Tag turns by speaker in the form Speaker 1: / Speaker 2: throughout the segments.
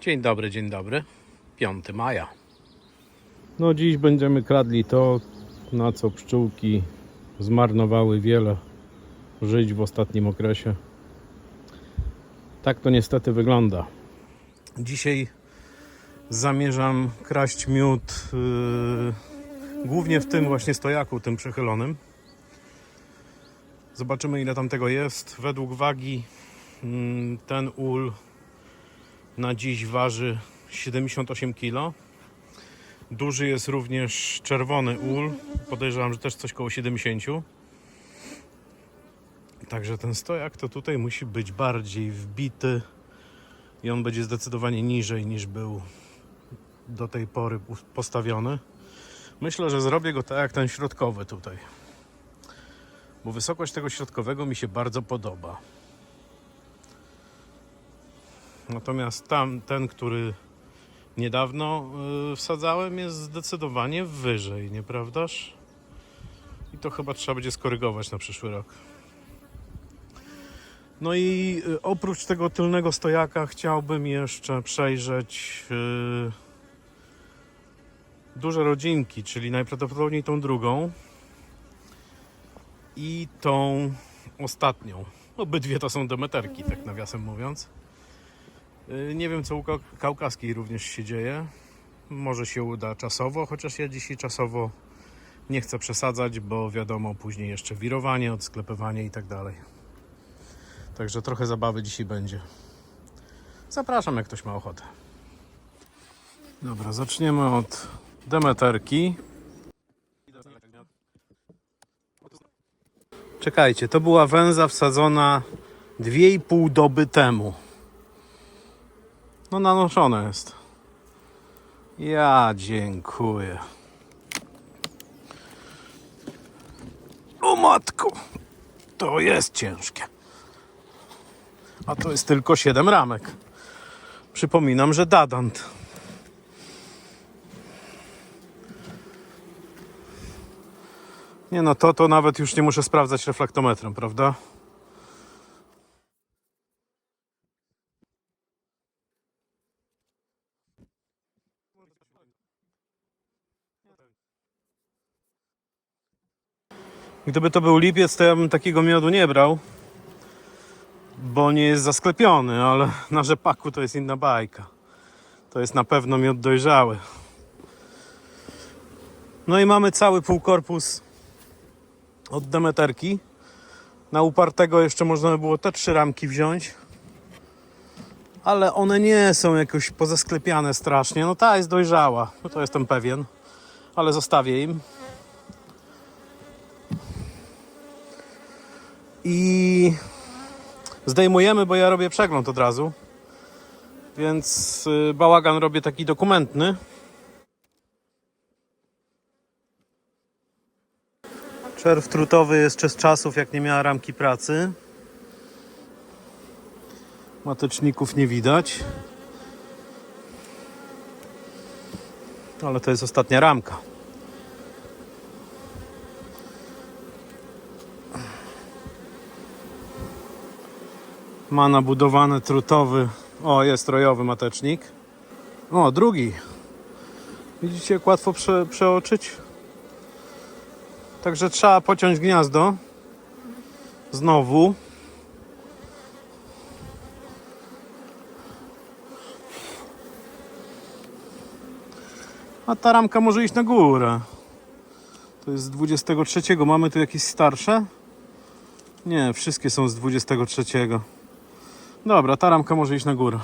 Speaker 1: Dzień dobry. 5 maja.
Speaker 2: No dziś będziemy kradli to, na co pszczółki zmarnowały wiele żyć w ostatnim okresie. Tak to niestety wygląda.
Speaker 1: Dzisiaj zamierzam kraść miód głównie w tym właśnie stojaku, tym przechylonym. Zobaczymy, ile tam tego jest. Według wagi ten ul na dziś waży 78 kg. Duży jest również czerwony ul. Podejrzewam, że też coś koło 70. Także ten stojak to tutaj musi być bardziej wbity i on będzie zdecydowanie niżej niż był do tej pory postawiony. Myślę, że zrobię go tak jak ten środkowy tutaj, bo wysokość tego środkowego mi się bardzo podoba. Natomiast ten, który niedawno wsadzałem, jest zdecydowanie wyżej, nieprawdaż? I to chyba trzeba będzie skorygować na przyszły rok. No i oprócz tego tylnego stojaka chciałbym jeszcze przejrzeć duże rodzinki, czyli najprawdopodobniej tą drugą i tą ostatnią. Obydwie to są demeterki, tak nawiasem mówiąc. Nie wiem, co u kaukaskiej również się dzieje. Może się uda czasowo, chociaż ja dzisiaj czasowo nie chcę przesadzać, bo wiadomo, później jeszcze wirowanie, odsklepywanie i tak dalej. Także trochę zabawy dzisiaj będzie. Zapraszam, jak ktoś ma ochotę. Dobra, zaczniemy od demeterki. Czekajcie, to była węza wsadzona 2,5 doby temu. No nanoszone jest. Ja dziękuję. O matko, to jest ciężkie. A to jest tylko 7 ramek. Przypominam, że dadant. Nie no, to nawet już nie muszę sprawdzać reflektometrem, prawda? Gdyby to był lipiec, to ja bym takiego miodu nie brał, bo nie jest zasklepiony, ale na rzepaku to jest inna bajka. To jest na pewno miód dojrzały. No i mamy cały półkorpus od demeterki. Na upartego jeszcze można by było te 3 ramki wziąć, ale one nie są jakoś pozasklepiane strasznie. No ta jest dojrzała, to jestem pewien, ale zostawię im. I zdejmujemy, bo ja robię przegląd od razu, więc bałagan robię taki dokumentny. Czerw trutowy jeszcze z czasów, jak nie miała ramki pracy. Mateczników nie widać, ale to jest ostatnia ramka. Ma nabudowany trutowy, o jest rojowy matecznik. O, drugi. Widzicie, jak łatwo przeoczyć? Także trzeba pociąć gniazdo. Znowu. A ta ramka może iść na górę. To jest z 23. Mamy tu jakieś starsze? Nie, wszystkie są z 23. Dobra, ta ramka może iść na górę.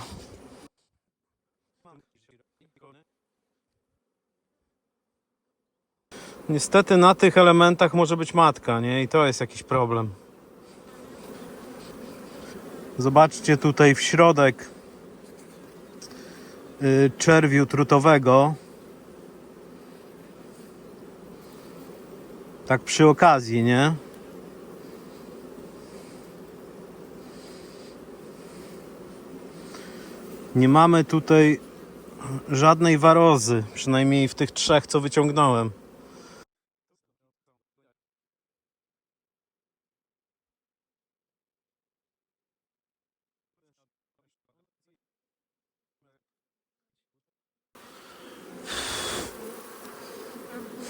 Speaker 1: Niestety na tych elementach może być matka, nie? I to jest jakiś problem. Zobaczcie tutaj w środek czerwiu trutowego. Tak przy okazji, nie? Nie mamy tutaj żadnej warozy, przynajmniej w tych 3, co wyciągnąłem.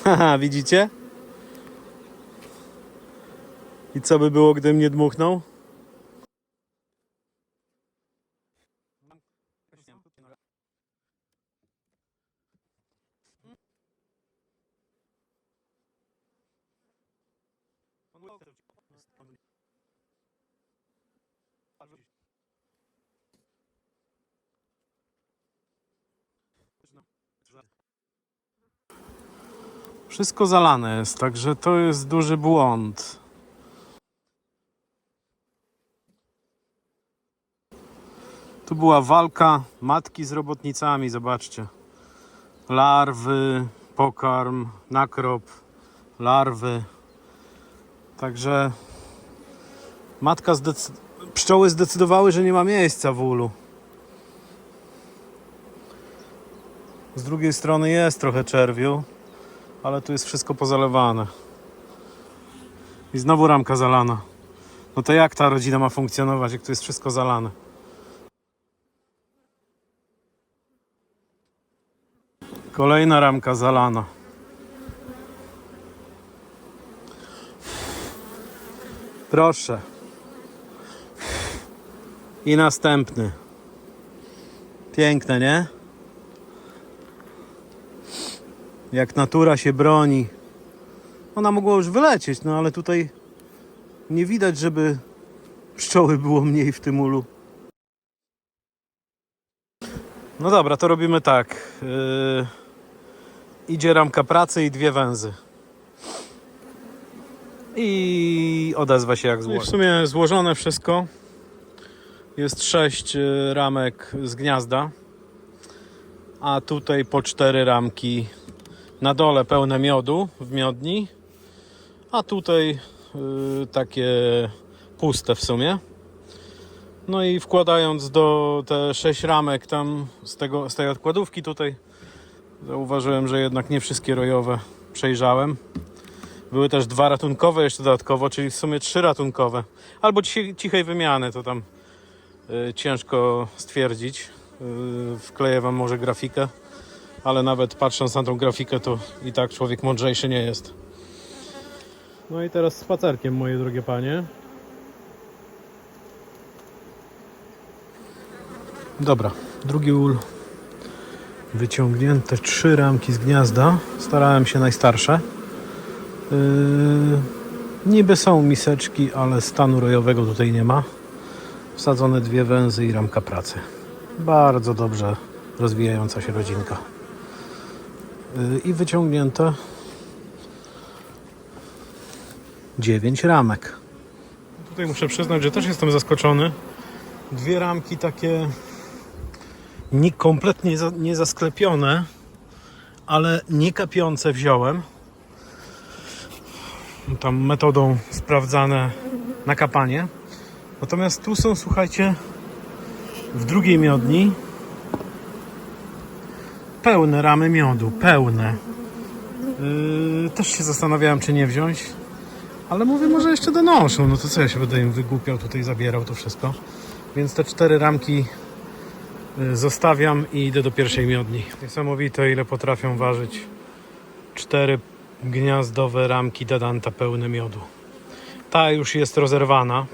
Speaker 1: Haha, widzicie? I co by było, gdybym nie dmuchnął? Wszystko zalane jest, także to jest duży błąd. Tu była walka matki z robotnicami, zobaczcie. Larwy, pokarm, nakrop, larwy. Także pszczoły zdecydowały, że nie ma miejsca w ulu. Z drugiej strony jest trochę czerwiu, ale tu jest wszystko pozalewane. I znowu ramka zalana. No to jak ta rodzina ma funkcjonować, jak tu jest wszystko zalane? Kolejna ramka zalana. Proszę. I następny. Piękne, nie? Jak natura się broni. Ona mogła już wylecieć, no ale tutaj nie widać, żeby pszczoły było mniej w tym ulu. No dobra, to robimy tak. Idzie ramka pracy i 2 węzy. I odezwa się jak złożyć. W sumie złożone wszystko. Jest 6 ramek z gniazda. A tutaj po 4 ramki na dole pełne miodu w miodni. A tutaj takie puste w sumie. No i wkładając do te 6 ramek tam z tej odkładówki tutaj, zauważyłem, że jednak nie wszystkie rojowe przejrzałem. Były też 2 ratunkowe jeszcze dodatkowo, czyli w sumie 3 ratunkowe. Albo cichej wymiany, to tam ciężko stwierdzić. Wkleję wam może grafikę, ale nawet patrząc na tą grafikę, to i tak człowiek mądrzejszy nie jest. No i teraz spacerkiem, moje drogie panie. Dobra, drugi ul wyciągnięte, 3 ramki z gniazda. Starałem się najstarsze. Niby są miseczki, ale stanu rojowego tutaj nie ma. Wsadzone 2 węzy i ramka pracy. Bardzo dobrze rozwijająca się rodzinka. I wyciągnięte 9 ramek. Tutaj muszę przyznać, że też jestem zaskoczony. 2 ramki takie kompletnie nie zasklepione, ale nie kapiące wziąłem. Tam metodą sprawdzane na kapanie. Natomiast tu są, słuchajcie, w drugiej miodni pełne ramy miodu, pełne. Też się zastanawiałem, czy nie wziąć, ale mówię, może jeszcze donoszą. No to co ja się będę im wygłupiał, tutaj zabierał to wszystko. Więc te 4 ramki zostawiam i idę do pierwszej miodni. Niesamowite, ile potrafią ważyć 4 gniazdowe ramki Dadanta pełne miodu. Ta już jest rozerwana,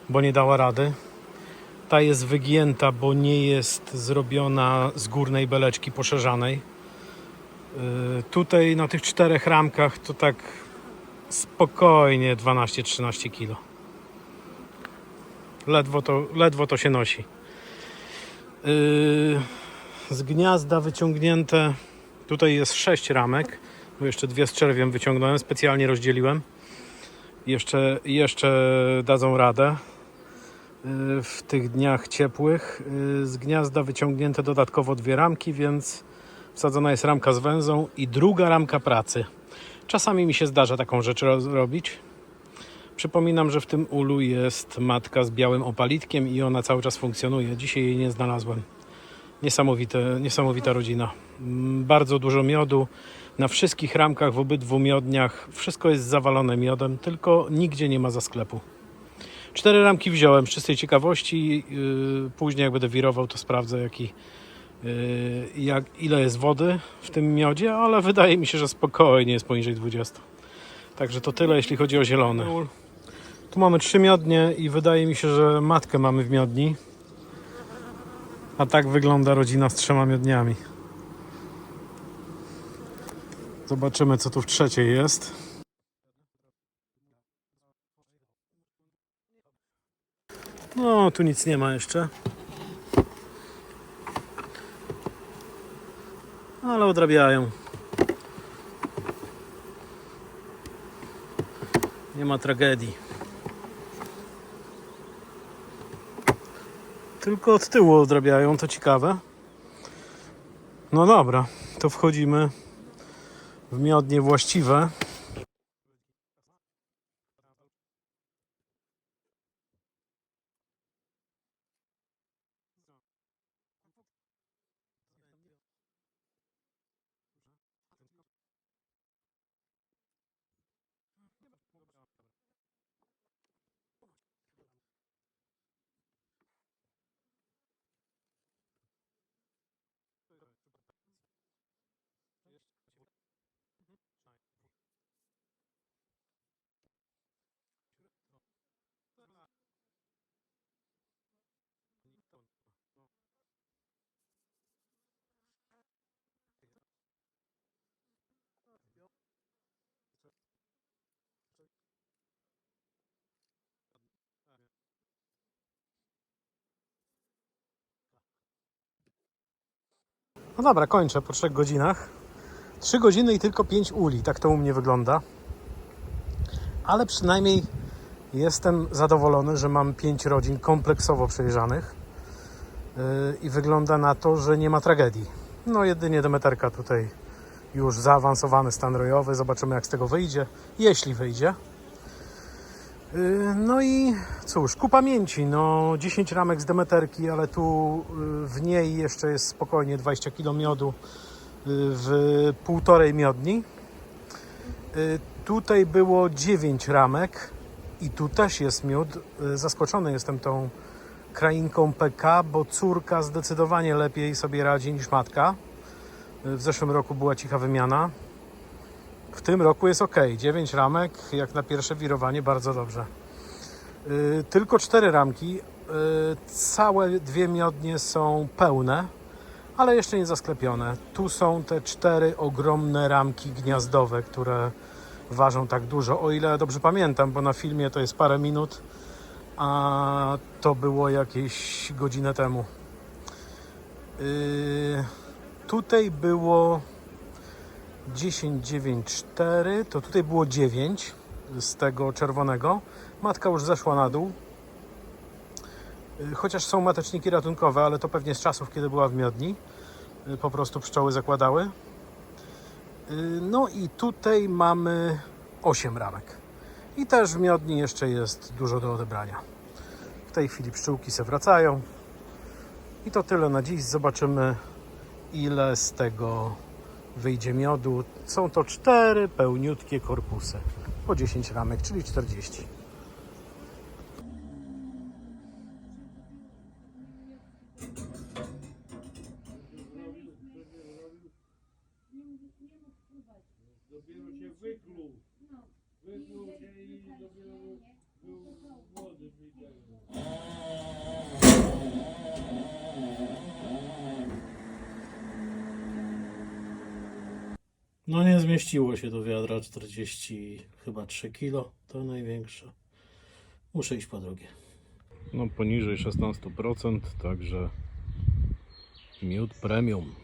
Speaker 1: bo nie dała rady. Ta jest wygięta, bo nie jest zrobiona z górnej beleczki poszerzanej. Tutaj na tych 4 ramkach to tak spokojnie 12-13 kg. Ledwo to się nosi. Z gniazda wyciągnięte, tutaj jest 6 ramek, bo jeszcze 2 z czerwiem wyciągnąłem, specjalnie rozdzieliłem. Jeszcze dadzą radę w tych dniach ciepłych. Z gniazda wyciągnięte dodatkowo 2 ramki, więc wsadzona jest ramka z węzą i druga ramka pracy. Czasami mi się zdarza taką rzecz robić. Przypominam, że w tym ulu jest matka z białym opalitkiem i ona cały czas funkcjonuje. Dzisiaj jej nie znalazłem. Niesamowita rodzina. Bardzo dużo miodu. Na wszystkich ramkach w obydwu miodniach wszystko jest zawalone miodem, tylko nigdzie nie ma zasklepu. 4 ramki wziąłem z czystej ciekawości. Później jak będę wirował, to sprawdzę, ile jest wody w tym miodzie, ale wydaje mi się, że spokojnie jest poniżej 20. Także to tyle, jeśli chodzi o zielony. Tu mamy 3 miodnie i wydaje mi się, że matkę mamy w miodni. A tak wygląda rodzina z 3 miodniami. Zobaczymy, co tu w trzeciej jest. No, tu nic nie ma jeszcze. Ale odrabiają. Nie ma tragedii. Tylko od tyłu odrabiają, to ciekawe. No dobra, to wchodzimy w miodnie właściwe. No dobra, kończę po 3 godzinach. 3 godziny i tylko 5 uli, tak to u mnie wygląda. Ale przynajmniej jestem zadowolony, że mam 5 rodzin kompleksowo przejrzanych. I wygląda na to, że nie ma tragedii. No jedynie Demeterka tutaj już zaawansowany stan rojowy. Zobaczymy, jak z tego wyjdzie, jeśli wyjdzie. No i cóż, ku pamięci, no 10 ramek z Demeterki, ale tu w niej jeszcze jest spokojnie 20 kg miodu w 1,5 miodni. Tutaj było 9 ramek i tu też jest miód. Zaskoczony jestem tą krainką PK, bo córka zdecydowanie lepiej sobie radzi niż matka. W zeszłym roku była cicha wymiana. W tym roku jest ok. 9 ramek, jak na pierwsze wirowanie, bardzo dobrze. Tylko 4 ramki. Całe 2 miodnie są pełne, ale jeszcze nie zasklepione. Tu są te 4 ogromne ramki gniazdowe, które ważą tak dużo. O ile dobrze pamiętam, bo na filmie to jest parę minut, a to było jakieś godzinę temu. Tutaj było 10, 9, 4, to tutaj było 9 z tego czerwonego. Matka już zeszła na dół. Chociaż są mateczniki ratunkowe, ale to pewnie z czasów, kiedy była w miodni. Po prostu pszczoły zakładały. No i tutaj mamy 8 ramek. I też w miodni jeszcze jest dużo do odebrania. W tej chwili pszczółki se wracają. I to tyle na dziś. Zobaczymy, ile z tego wyjdzie miodu. Są to 4 pełniutkie korpusy. Po 10 ramek, czyli 40.
Speaker 3: Dopiero się wykluł. Wykluł się i dopiero był młody wyciągnął.
Speaker 1: No nie zmieściło się do wiadra 40, chyba 3 kg, to największe. Muszę iść po drugie.
Speaker 2: No poniżej 16%, także miód premium.